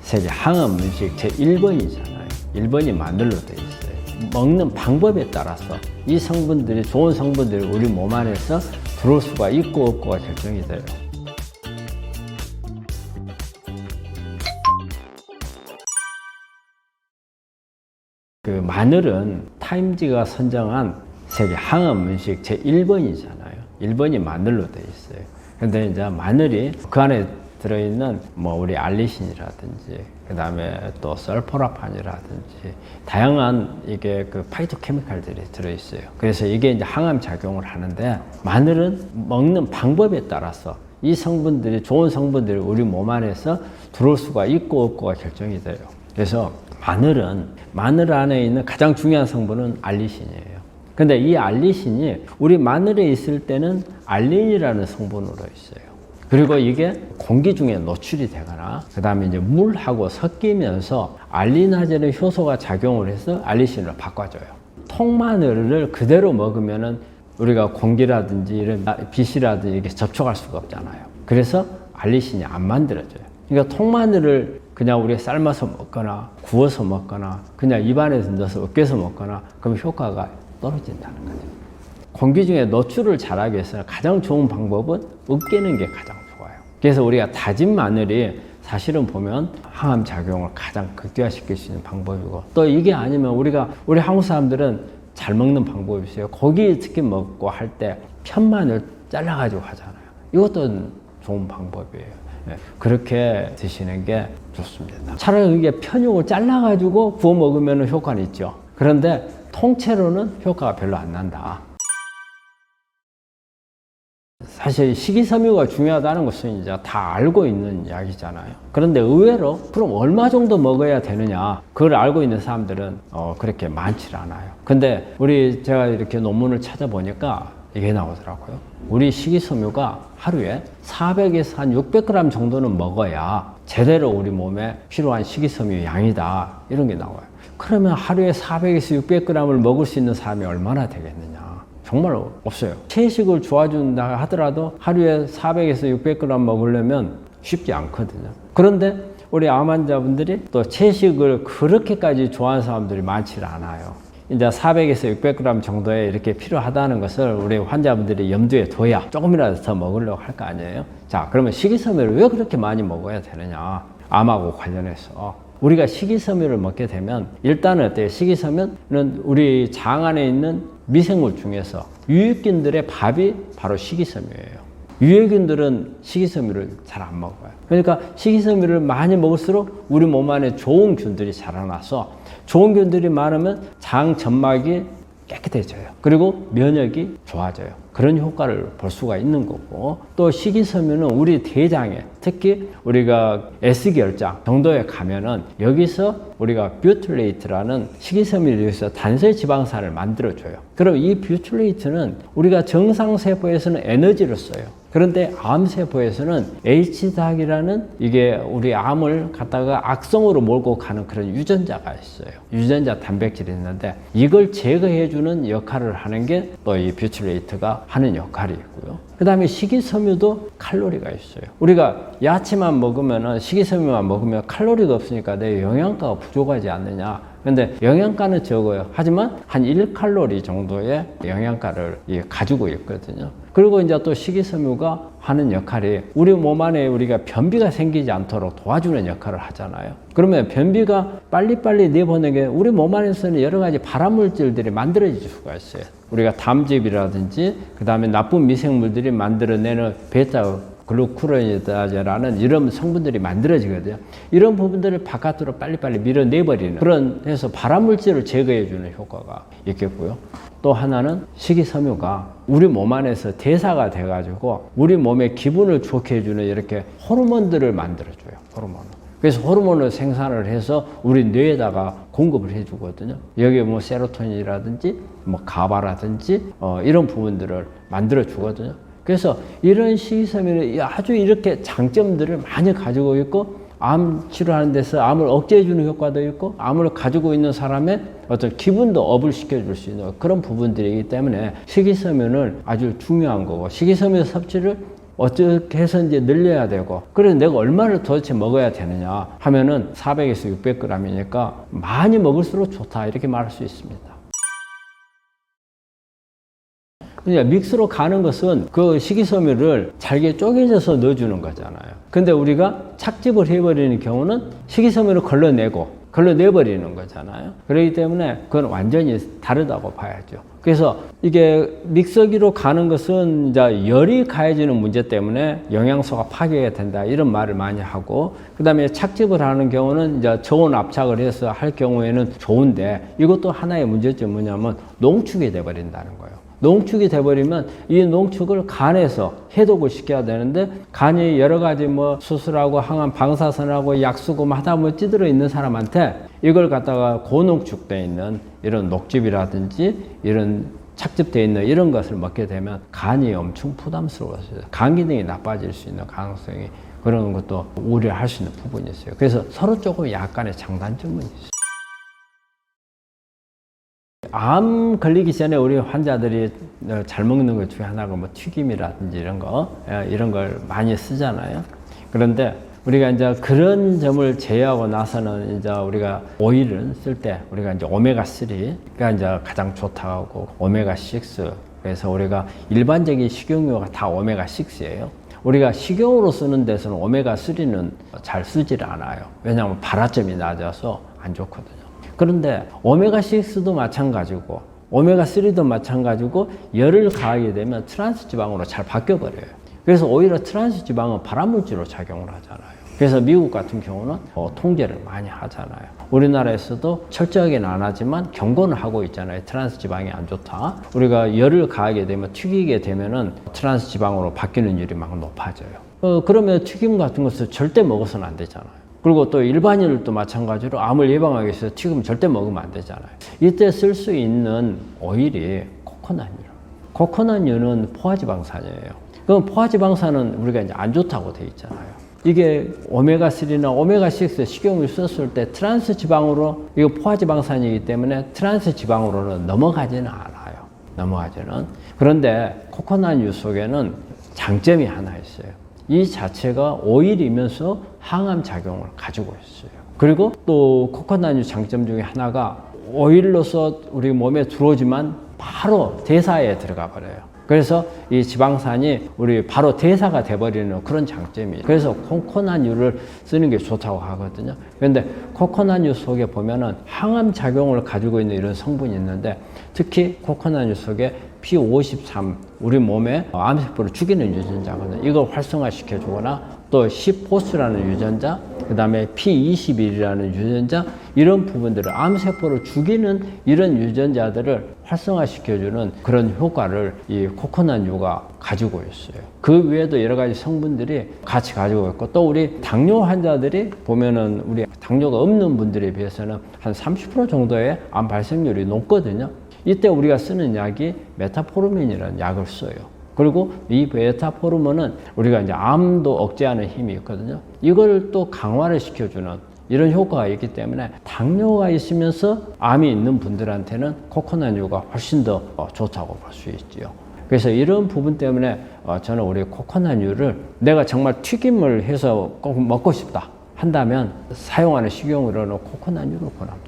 세계 항암 음식 제1번이잖아요. 1번이 마늘로 되어 있어요. 먹는 방법에 따라서 이 성분들이, 좋은 성분들이 우리 몸 안에서 들어올 수가 있고 없고가 결정이 돼요. 그 마늘은 타임지가 선정한 세계 항암 음식 제1번이잖아요. 1번이 마늘로 되어 있어요. 근데 이제 마늘이 그 안에 들어있는 우리 알리신이라든지 그 다음에 또 설포라판이라든지 다양한 이게 그 파이토케미칼들이 들어있어요. 그래서 이게 이제 항암 작용을 하는데, 마늘은 먹는 방법에 따라서 이 성분들이, 좋은 성분들이 우리 몸 안에서 들어올 수가 있고 없고가 결정이 돼요. 그래서 마늘 안에 있는 가장 중요한 성분은 알리신이에요. 근데 이 알리신이 우리 마늘에 있을 때는 알린이라는 성분으로 있어요. 그리고 이게 공기 중에 노출이 되거나 그 다음에 이제 물하고 섞이면서 알리나제는 효소가 작용을 해서 알리신으로 바꿔줘요. 통마늘을 그대로 먹으면은 우리가 공기라든지 이런 빛이라든지 이렇게 접촉할 수가 없잖아요. 그래서 알리신이 안 만들어져요. 그러니까 통마늘을 그냥 우리가 삶아서 먹거나 구워서 먹거나 그냥 입안에서 넣어서 으깨서 먹거나 그럼 효과가 떨어진다는 거죠. 공기 중에 노출을 잘하기 위해서 가장 좋은 방법은 으깨는 게 가장 좋아요. 그래서 우리가 다진 마늘이 사실은 보면 항암 작용을 가장 극대화시킬 수 있는 방법이고, 또 이게 아니면 우리 한국 사람들은 잘 먹는 방법이 있어요. 고기 특히 먹고 할 때 편마늘 잘라가지고 하잖아요. 이것도 좋은 방법이에요. 그렇게 드시는 게 좋습니다. 차라리 이게 편육을 잘라가지고 구워 먹으면 효과는 있죠. 그런데 통째로는 효과가 별로 안 난다. 사실 식이섬유가 중요하다는 것은 이제 다 알고 있는 이야기잖아요. 그런데 의외로 그럼 얼마 정도 먹어야 되느냐, 그걸 알고 있는 사람들은 그렇게 많지 않아요. 근데 제가 이렇게 논문을 찾아보니까 이게 나오더라고요. 우리 식이섬유가 하루에 400에서 한 600g 정도는 먹어야 제대로 우리 몸에 필요한 식이섬유 양이다, 이런 게 나와요. 그러면 하루에 400에서 600g을 먹을 수 있는 사람이 얼마나 되겠느냐? 정말 없어요. 채식을 좋아준다 하더라도 하루에 400에서 600g 먹으려면 쉽지 않거든요. 그런데 우리 암 환자분들이 또 채식을 그렇게까지 좋아하는 사람들이 많지 않아요. 이제 400에서 600g 정도에 이렇게 필요하다는 것을 우리 환자분들이 염두에 둬야 조금이라도 더 먹으려고 할 거 아니에요. 자, 그러면 식이섬유를 왜 그렇게 많이 먹어야 되느냐? 암하고 관련해서. 우리가 식이섬유를 먹게 되면 일단은 어때요? 식이섬유는 우리 장 안에 있는 미생물 중에서 유익균들의 밥이 바로 식이섬유예요. 유해균들은 식이섬유를 잘 안 먹어요. 그러니까 식이섬유를 많이 먹을수록 우리 몸 안에 좋은 균들이 자라나서, 좋은 균들이 많으면 장 점막이 깨끗해져요. 그리고 면역이 좋아져요. 그런 효과를 볼 수가 있는 거고, 또 식이섬유는 우리 대장에, 특히 우리가 S결장 정도에 가면은 여기서 우리가 뷰틸레이트라는 식이섬유를 위해서 단세지방산을 만들어줘요. 그럼 이 뷰틸레이트는 우리가 정상세포에서는 에너지를 써요. 그런데 암세포에서는 H닭이라는 이게 우리 암을 갖다가 악성으로 몰고 가는 그런 유전자가 있어요. 유전자 단백질이 있는데 이걸 제거해주는 역할을 하는 게 또 이 뷰틸레이트가 하는 역할이 있고요. 그 다음에 식이섬유도 칼로리가 있어요. 우리가 야채만 먹으면, 식이섬유만 먹으면 칼로리가 없으니까 내 영양가가 부족하지 않느냐. 근데 영양가는 적어요. 하지만 한 1칼로리 정도의 영양가를 가지고 있거든요. 그리고 이제 또 식이섬유가 하는 역할이 우리 몸 안에 우리가 변비가 생기지 않도록 도와주는 역할을 하잖아요. 그러면 변비가 빨리빨리 내보내게 우리 몸 안에서는 여러 가지 발암물질들이 만들어질 수가 있어요. 우리가 담즙이라든지 그 다음에 나쁜 미생물들이 만들어내는 베타 글루쿠로니다제라는 이런 성분들이 만들어지거든요. 이런 부분들을 바깥으로 빨리빨리 밀어내버리는 그런 해서 발암물질을 제거해주는 효과가 있겠고요. 또 하나는 식이섬유가 우리 몸 안에서 대사가 돼가지고 우리 몸의 기분을 좋게 해주는 이렇게 호르몬들을 만들어줘요. 호르몬. 그래서 호르몬을 생산을 해서 우리 뇌에다가 공급을 해주거든요. 여기에 세로토닌이라든지 가바라든지 이런 부분들을 만들어 주거든요. 그래서 이런 식이섬유는 아주 이렇게 장점들을 많이 가지고 있고, 암 치료하는 데서 암을 억제해주는 효과도 있고, 암을 가지고 있는 사람의 어떤 기분도 업을 시켜줄 수 있는 그런 부분들이기 때문에 식이섬유는 아주 중요한 거고, 식이섬유 섭취를 어떻게 해서 이제 늘려야 되고, 그래서 내가 얼마를 도대체 먹어야 되느냐 하면은 400에서 600g이니까 많이 먹을수록 좋다, 이렇게 말할 수 있습니다. 그러니까 믹스로 가는 것은 그 식이섬유를 잘게 쪼개져서 넣어주는 거잖아요. 근데 우리가 착즙을 해버리는 경우는 식이섬유를 걸러내버리는 거잖아요. 그렇기 때문에 그건 완전히 다르다고 봐야죠. 그래서 이게 믹서기로 가는 것은 이제 열이 가해지는 문제 때문에 영양소가 파괴가 된다, 이런 말을 많이 하고, 그 다음에 착즙을 하는 경우는 이제 저온 압착을 해서 할 경우에는 좋은데, 이것도 하나의 문제점이 뭐냐면 농축이 돼버린다는 거예요. 농축이 돼버리면 이 농축을 간에서 해독을 시켜야 되는데, 간이 여러 가지 뭐 수술하고 항암 방사선하고 약수고 하다 보면 찌들어 있는 사람한테 이걸 갖다가 고농축되어 있는 이런 녹즙이라든지 이런 착즙되어 있는 이런 것을 먹게 되면 간이 엄청 부담스러워져요. 간 기능이 나빠질 수 있는 가능성이, 그런 것도 우려할 수 있는 부분이 있어요. 그래서 서로 조금 약간의 장단점은 있어요. 암 걸리기 전에 우리 환자들이 잘 먹는 것 중에 하나가 뭐 튀김이라든지 이런 걸 많이 쓰잖아요. 그런데 우리가 이제 그런 점을 제외하고 나서는 이제 우리가 오일을 쓸 때 우리가 이제 오메가3가 이제 가장 좋다고, 오메가6. 그래서 우리가 일반적인 식용유가 다 오메가6예요. 우리가 식용으로 쓰는 데서는 오메가3는 잘 쓰질 않아요. 왜냐하면 발화점이 낮아서 안 좋거든요. 그런데 오메가6도 마찬가지고 오메가3도 마찬가지고 열을 가하게 되면 트랜스 지방으로 잘 바뀌어 버려요. 그래서 오히려 트랜스 지방은 발암물질로 작용을 하잖아요. 그래서 미국 같은 경우는 통제를 많이 하잖아요. 우리나라에서도 철저하게는 안 하지만 경고는 하고 있잖아요. 트랜스 지방이 안 좋다. 우리가 열을 가하게 되면, 튀기게 되면은 트랜스 지방으로 바뀌는 율이 막 높아져요. 그러면 튀김 같은 것을 절대 먹어서는 안 되잖아요. 그리고 또 일반인들도 마찬가지로 암을 예방하기 위해서 튀김 절대 먹으면 안 되잖아요. 이때 쓸 수 있는 오일이 코코넛유. 코코넛유는 포화지방산이에요. 그럼 포화지방산은 우리가 이제 안 좋다고 돼 있잖아요. 이게 오메가3나 오메가6 식용유 썼을 때 트랜스 지방으로, 이거 포화지방산이기 때문에 트랜스 지방으로는 넘어가지는 않아요. 그런데 코코넛유 속에는 장점이 하나 있어요. 이 자체가 오일이면서 항암 작용을 가지고 있어요. 그리고 또 코코넛유 장점 중에 하나가 오일로서 우리 몸에 들어오지만 바로 대사에 들어가 버려요. 그래서 이 지방산이 우리 바로 대사가 돼버리는 그런 장점이에요. 그래서 코코넛유를 쓰는 게 좋다고 하거든요. 그런데 코코넛유 속에 보면은 항암 작용을 가지고 있는 이런 성분이 있는데, 특히 코코넛유 속에 P53, 우리 몸에 암세포를 죽이는 유전자거든요. 이걸 활성화시켜 주거나, 또 C-포스라는 유전자, 그 다음에 P21이라는 유전자, 이런 부분들을, 암세포를 죽이는 이런 유전자들을 활성화시켜주는 그런 효과를 이 코코넛유가 가지고 있어요. 그 외에도 여러 가지 성분들이 같이 가지고 있고, 또 우리 당뇨 환자들이 보면은 우리 당뇨가 없는 분들에 비해서는 한 30% 정도의 암 발생률이 높거든요. 이때 우리가 쓰는 약이 메타포르민이라는 약을 써요. 그리고 이 메타포르민은 우리가 이제 암도 억제하는 힘이 있거든요. 이걸 또 강화를 시켜주는 이런 효과가 있기 때문에 당뇨가 있으면서 암이 있는 분들한테는 코코넛유가 훨씬 더 좋다고 볼 수 있지요. 그래서 이런 부분 때문에 저는 우리 코코넛유를 내가 정말 튀김을 해서 꼭 먹고 싶다 한다면 사용하는 식용유로는 코코넛유를 권합니다.